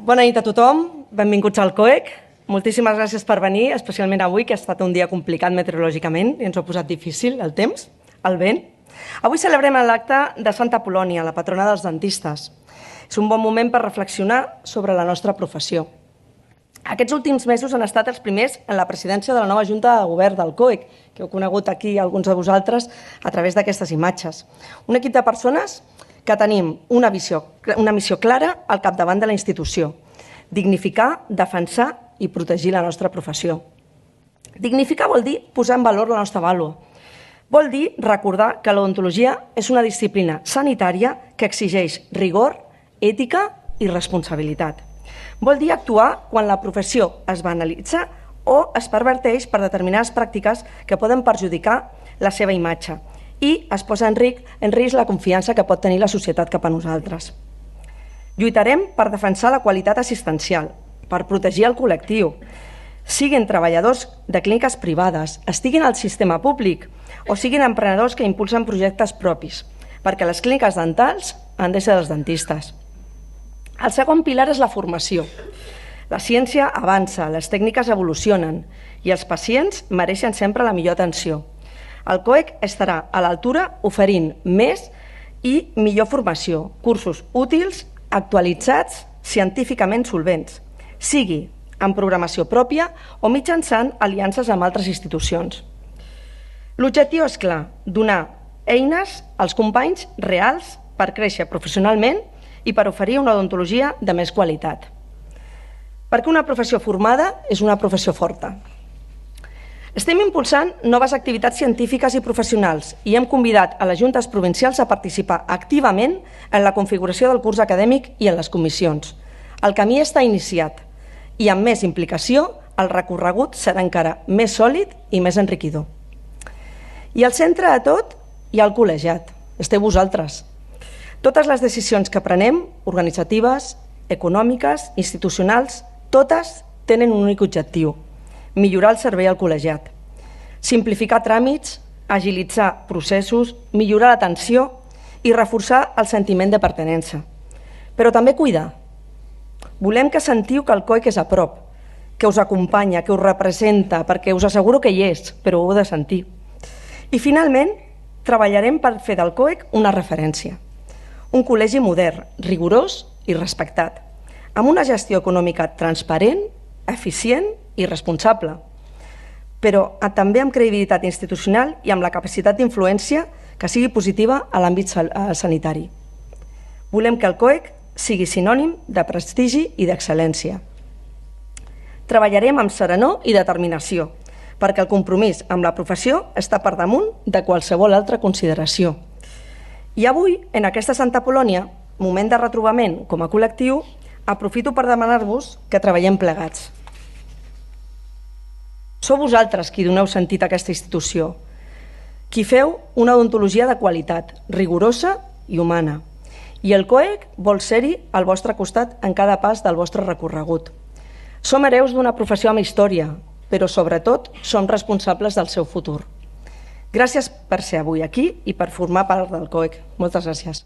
Bona nit a tothom, benvinguts al COEC. Moltíssimes gràcies per venir, especialment avui, que ha estat un dia complicat meteorològicament i ens ho ha posat difícil el temps, el vent. Avui celebrem l'acte de Santa Apol·lònia, la patrona dels dentistes. És un bon moment per reflexionar sobre la nostra professió. Aquests últims mesos han estat els primers en la presidència de la nova Junta de Govern del COEC, que heu conegut aquí alguns de vosaltres a través d'aquestes imatges. Un equip de persones que tenim una missió clara al capdavant de la institució: dignificar, defensar i protegir la nostra professió. Dignificar vol dir posar en valor la nostra vàlua. Vol dir recordar que l'odontologia és una disciplina sanitària que exigeix rigor, ètica i responsabilitat. Vol dir actuar quan la professió es banalitza o es perverteix per determinades pràctiques que poden perjudicar la seva imatge i es posa en risc la confiança que pot tenir la societat cap a nosaltres. Lluitarem per defensar la qualitat assistencial, per protegir el col·lectiu, siguin treballadors de clíniques privades, estiguin al sistema públic o siguin emprenedors que impulsen projectes propis, perquè les clíniques dentals han de ser dels dentistes. El segon pilar és la formació. La ciència avança, les tècniques evolucionen i els pacients mereixen sempre la millor atenció. El COEC estarà a l'altura oferint més i millor formació, cursos útils, actualitzats, científicament solvents, sigui en programació pròpia o mitjançant aliances amb altres institucions. L'objectiu és clar: donar eines als companys reals per créixer professionalment i per oferir una odontologia de més qualitat. Perquè una professió formada és una professió forta. Estem impulsant noves activitats científiques i professionals i hem convidat a les juntes provincials a participar activament en la configuració del curs acadèmic i en les comissions. El camí està iniciat i amb més implicació el recorregut serà encara més sòlid i més enriquidor. I al centre de tot hi ha el col·legiat, esteu vosaltres. Totes les decisions que prenem, organitzatives, econòmiques, institucionals, totes tenen un únic objectiu: millorar el servei al col·legiat, simplificar tràmits, agilitzar processos, millorar l'atenció i reforçar el sentiment de pertinença. Però també cuidar. Volem que sentiu que el COEC és a prop, que us acompanya, que us representa, perquè us asseguro que hi és, però ho heu de sentir. I finalment, treballarem per fer del COEC una referència. Un col·legi modern, rigorós i respectat, amb una gestió econòmica transparent, eficient i responsable, però també amb credibilitat institucional i amb la capacitat d'influència que sigui positiva a l'àmbit sanitari. Volem que el COEC sigui sinònim de prestigi i d'excel·lència. Treballarem amb serenor i determinació, perquè el compromís amb la professió està per damunt de qualsevol altra consideració. I avui, en aquesta Santa Apol·lònia, moment de retrobament com a col·lectiu, aprofito per demanar-vos que treballem plegats. Sou vosaltres qui doneu sentit a aquesta institució, qui feu una odontologia de qualitat, rigorosa i humana. I el COEC vol ser-hi al vostre costat en cada pas del vostre recorregut. Som hereus d'una professió amb història, però sobretot som responsables del seu futur. Gràcies per ser avui aquí i per formar part del COEC. Moltes gràcies.